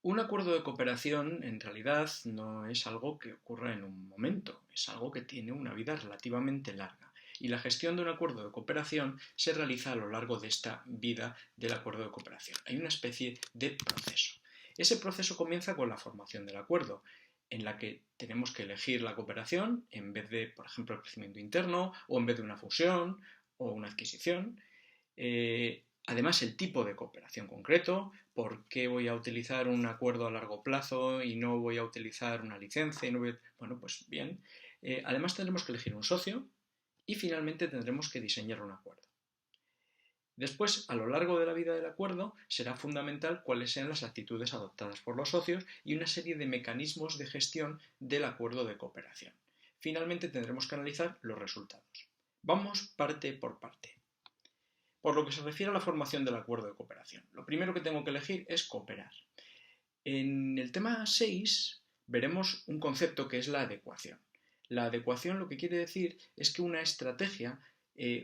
Un acuerdo de cooperación en realidad no es algo que ocurra en un momento, es algo que tiene una vida relativamente larga. Y la gestión de un acuerdo de cooperación se realiza a lo largo de esta vida del acuerdo de cooperación. Hay una especie de proceso. Ese proceso comienza con la formación del acuerdo, en la que tenemos que elegir la cooperación en vez de, por ejemplo, el crecimiento interno o en vez de una fusión o una adquisición. Además, el tipo de cooperación concreto, por qué voy a utilizar un acuerdo a largo plazo y no voy a utilizar una licencia. Bueno, pues bien. Además, tendremos que elegir un socio y finalmente tendremos que diseñar un acuerdo. Después, a lo largo de la vida del acuerdo, será fundamental cuáles sean las actitudes adoptadas por los socios y una serie de mecanismos de gestión del acuerdo de cooperación. Finalmente, tendremos que analizar los resultados. Vamos parte por parte. Por lo que se refiere a la formación del acuerdo de cooperación, lo primero que tengo que elegir es cooperar. En el tema 6 veremos un concepto que es la adecuación. La adecuación lo que quiere decir es que una estrategia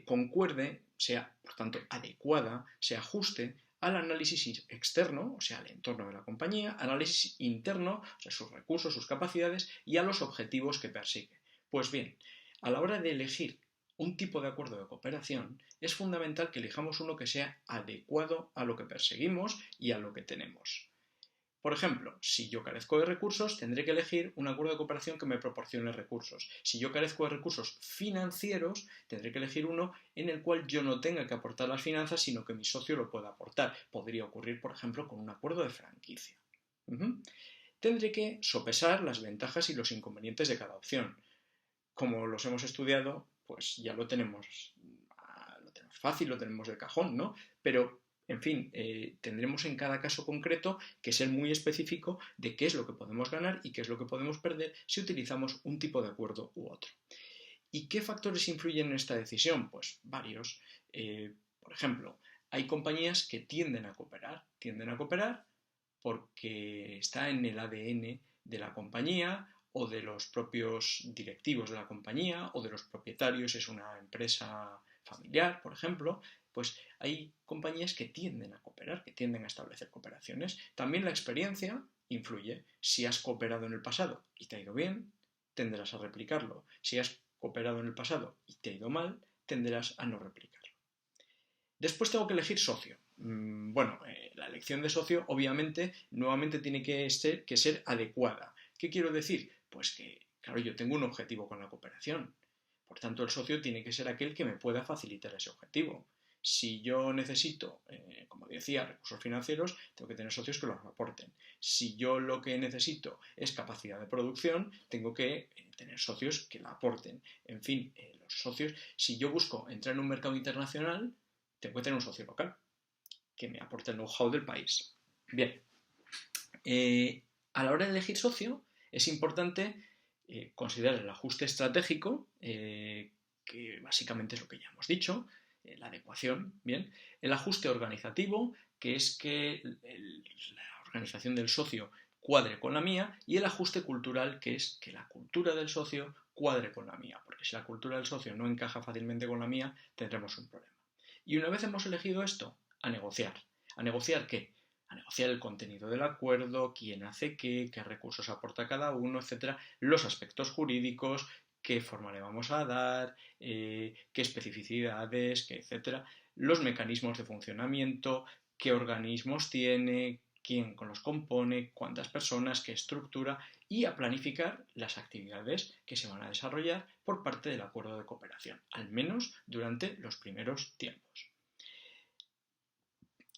concuerde, sea por tanto adecuada, se ajuste al análisis externo, o sea, al entorno de la compañía, análisis interno, o sea, sus recursos, sus capacidades y a los objetivos que persigue. Pues bien, a la hora de elegir un tipo de acuerdo de cooperación, es fundamental que elijamos uno que sea adecuado a lo que perseguimos y a lo que tenemos. Por ejemplo, si yo carezco de recursos, tendré que elegir un acuerdo de cooperación que me proporcione recursos. Si yo carezco de recursos financieros, tendré que elegir uno en el cual yo no tenga que aportar las finanzas, sino que mi socio lo pueda aportar. Podría ocurrir, por ejemplo, con un acuerdo de franquicia. Tendré que sopesar las ventajas y los inconvenientes de cada opción. Como los hemos estudiado, pues ya lo tenemos fácil, lo tenemos de cajón, ¿no? Pero, en fin, tendremos en cada caso concreto que ser muy específico de qué es lo que podemos ganar y qué es lo que podemos perder si utilizamos un tipo de acuerdo u otro. ¿Y qué factores influyen en esta decisión? Pues varios. Por ejemplo, hay compañías que tienden a cooperar porque está en el ADN de la compañía o de los propios directivos de la compañía o de los propietarios, es una empresa familiar, por ejemplo, pues hay compañías que tienden a cooperar, que tienden a establecer cooperaciones. También la experiencia influye. Si has cooperado en el pasado y te ha ido bien, tenderás a replicarlo. Si has cooperado en el pasado y te ha ido mal, tenderás a no replicarlo. Después tengo que elegir socio. Bueno, la elección de socio obviamente nuevamente tiene que ser adecuada. ¿Qué quiero decir? Pues que, claro, yo tengo un objetivo con la cooperación. Por tanto, el socio tiene que ser aquel que me pueda facilitar ese objetivo. Si yo necesito, como decía, recursos financieros, tengo que tener socios que los aporten. Si yo lo que necesito es capacidad de producción, tengo que tener socios que la aporten. En fin, los socios, si yo busco entrar en un mercado internacional, tengo que tener un socio local que me aporte el know-how del país. Bien, a la hora de elegir socio es importante considerar el ajuste estratégico, que básicamente es lo que ya hemos dicho, la adecuación, bien, el ajuste organizativo, que es que la organización del socio cuadre con la mía, y el ajuste cultural, que es que la cultura del socio cuadre con la mía, porque si la cultura del socio no encaja fácilmente con la mía, tendremos un problema. Y una vez hemos elegido esto, a negociar. ¿A negociar qué? A negociar el contenido del acuerdo, quién hace qué recursos aporta cada uno, etcétera, los aspectos jurídicos, qué forma le vamos a dar, qué especificidades, qué etcétera, los mecanismos de funcionamiento, qué organismos tiene, quién los compone, cuántas personas, qué estructura, y a planificar las actividades que se van a desarrollar por parte del acuerdo de cooperación, al menos durante los primeros tiempos.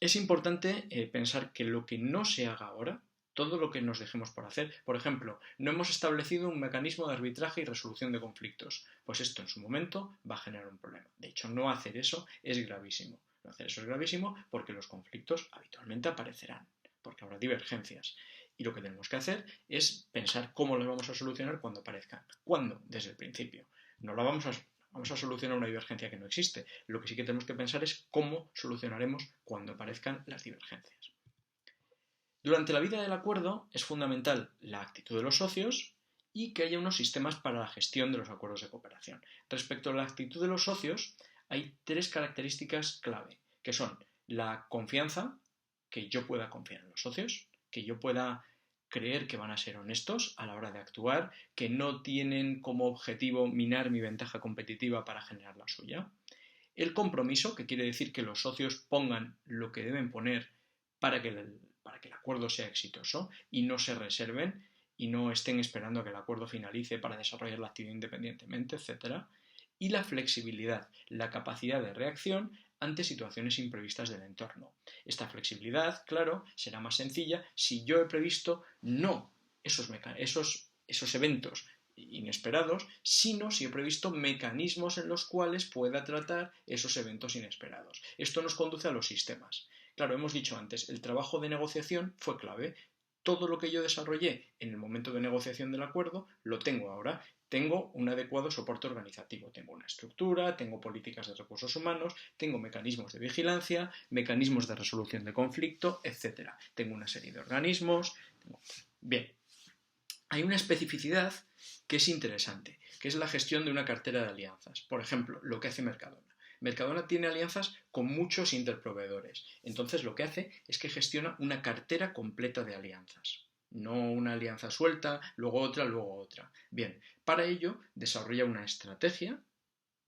Es importante pensar que lo que no se haga ahora, todo lo que nos dejemos por hacer, por ejemplo, no hemos establecido un mecanismo de arbitraje y resolución de conflictos, pues esto en su momento va a generar un problema. De hecho, no hacer eso es gravísimo. No hacer eso es gravísimo porque los conflictos habitualmente aparecerán, porque habrá divergencias. Y lo que tenemos que hacer es pensar cómo los vamos a solucionar cuando aparezcan. ¿Cuándo? Desde el principio. No lo vamos a solucionar una divergencia que no existe. Lo que sí que tenemos que pensar es cómo solucionaremos cuando aparezcan las divergencias. Durante la vida del acuerdo es fundamental la actitud de los socios y que haya unos sistemas para la gestión de los acuerdos de cooperación. Respecto a la actitud de los socios, hay 3 características clave, que son la confianza, que yo pueda confiar en los socios, que yo pueda creer que van a ser honestos a la hora de actuar, que no tienen como objetivo minar mi ventaja competitiva para generar la suya. El compromiso, que quiere decir que los socios pongan lo que deben poner para que el acuerdo sea exitoso y no se reserven y no estén esperando a que el acuerdo finalice para desarrollar la actividad independientemente, etc. Y la flexibilidad, la capacidad de reacción ante situaciones imprevistas del entorno. Esta flexibilidad, claro, será más sencilla si yo he previsto no esos eventos inesperados, sino si he previsto mecanismos en los cuales pueda tratar esos eventos inesperados. Esto nos conduce a los sistemas. Claro, hemos dicho antes, el trabajo de negociación fue clave. Todo lo que yo desarrollé en el momento de negociación del acuerdo lo tengo ahora. Tengo un adecuado soporte organizativo, tengo una estructura, tengo políticas de recursos humanos, tengo mecanismos de vigilancia, mecanismos de resolución de conflicto, etc. Tengo una serie de organismos. Bien, hay una especificidad que es interesante, que es la gestión de una cartera de alianzas. Por ejemplo, lo que hace Mercadona. Mercadona tiene alianzas con muchos interproveedores. Entonces lo que hace es que gestiona una cartera completa de alianzas. No una alianza suelta, luego otra, luego otra. Bien, para ello desarrolla una estrategia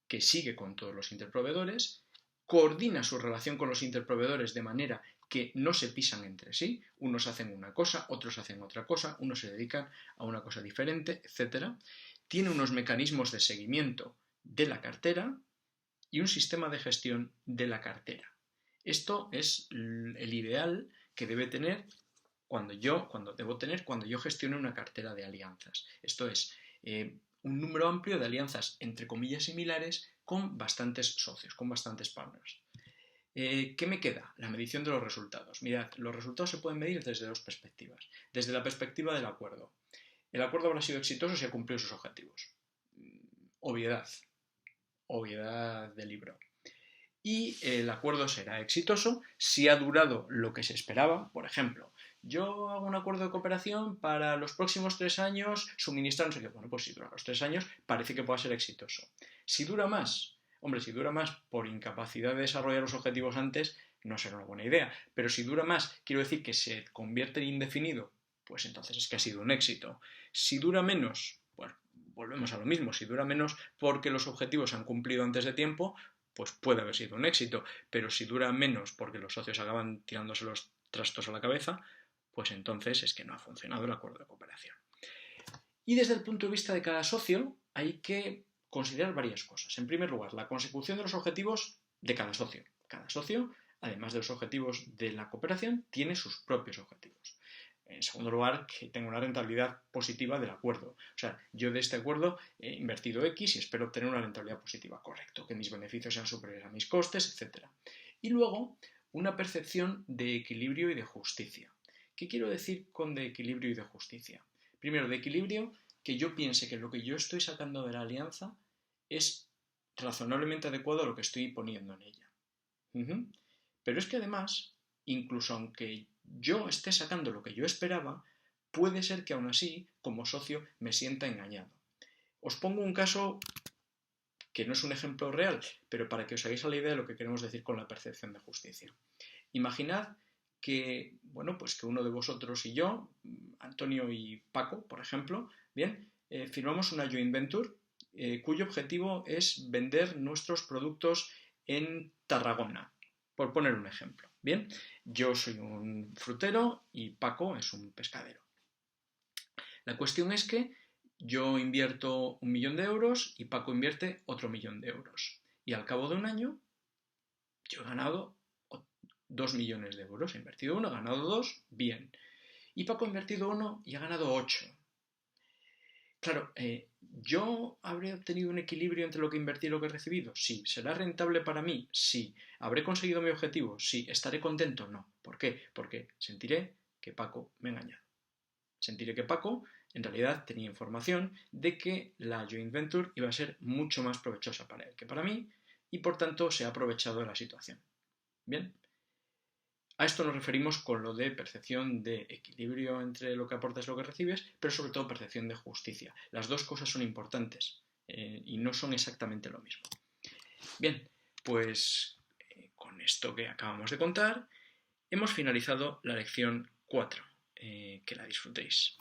que sigue con todos los interproveedores, coordina su relación con los interproveedores de manera que no se pisan entre sí, unos hacen una cosa, otros hacen otra cosa, unos se dedican a una cosa diferente, etc. Tiene unos mecanismos de seguimiento de la cartera y un sistema de gestión de la cartera. Esto es el ideal que debe tener cuando yo gestione una cartera de alianzas. Esto es, un número amplio de alianzas entre comillas similares con bastantes socios, con bastantes partners. ¿Qué me queda? La medición de los resultados. Mirad, los resultados se pueden medir desde dos perspectivas. Desde la perspectiva del acuerdo. El acuerdo habrá sido exitoso si ha cumplido sus objetivos. Obviedad del libro. Y el acuerdo será exitoso si ha durado lo que se esperaba. Por ejemplo, yo hago un acuerdo de cooperación para los próximos 3 años suministrar no sé qué. Bueno, pues si dura los 3 años parece que pueda ser exitoso. Si dura más, si dura más por incapacidad de desarrollar los objetivos antes, no será una buena idea. Pero si dura más, quiero decir que se convierte en indefinido, pues entonces es que ha sido un éxito. Si dura menos, pues volvemos a lo mismo. Si dura menos porque los objetivos se han cumplido antes de tiempo, pues puede haber sido un éxito. Pero si dura menos porque los socios acaban tirándose los trastos a la cabeza, pues entonces es que no ha funcionado el acuerdo de cooperación. Y desde el punto de vista de cada socio hay que considerar varias cosas. En primer lugar, la consecución de los objetivos de cada socio. Cada socio, además de los objetivos de la cooperación, tiene sus propios objetivos. En segundo lugar, que tenga una rentabilidad positiva del acuerdo. O sea, yo de este acuerdo he invertido X y espero obtener una rentabilidad positiva. Correcto, que mis beneficios sean superiores a mis costes, etc. Y luego, una percepción de equilibrio y de justicia. ¿Qué quiero decir con de equilibrio y de justicia? Primero, de equilibrio, que yo piense que lo que yo estoy sacando de la alianza es razonablemente adecuado a lo que estoy poniendo en ella. Pero es que además, incluso aunque yo esté sacando lo que yo esperaba, puede ser que aún así, como socio, me sienta engañado. Os pongo un caso que no es un ejemplo real, pero para que os hagáis la idea de lo que queremos decir con la percepción de justicia. Imaginad que, pues que uno de vosotros y yo, Antonio y Paco, por ejemplo, firmamos una joint venture cuyo objetivo es vender nuestros productos en Tarragona, por poner un ejemplo. Bien, yo soy un frutero y Paco es un pescadero. La cuestión es que yo invierto 1 millón de euros y Paco invierte otro 1 millón de euros. Y al cabo de un año, yo he ganado 2 millones de euros. He invertido 1, he ganado 2, bien. Y Paco ha invertido 1 y ha ganado 8. Claro, ¿yo habré obtenido un equilibrio entre lo que invertí y lo que he recibido? Sí. ¿Será rentable para mí? Sí. ¿Habré conseguido mi objetivo? Sí. ¿Estaré contento? No. ¿Por qué? Porque sentiré que Paco me ha engañado. Sentiré que Paco en realidad tenía información de que la joint venture iba a ser mucho más provechosa para él que para mí y por tanto se ha aprovechado de la situación. Bien. A esto nos referimos con lo de percepción de equilibrio entre lo que aportas y lo que recibes, pero sobre todo percepción de justicia. Las dos cosas son importantes y no son exactamente lo mismo. Bien, pues con esto que acabamos de contar, hemos finalizado la lección 4. que la disfrutéis.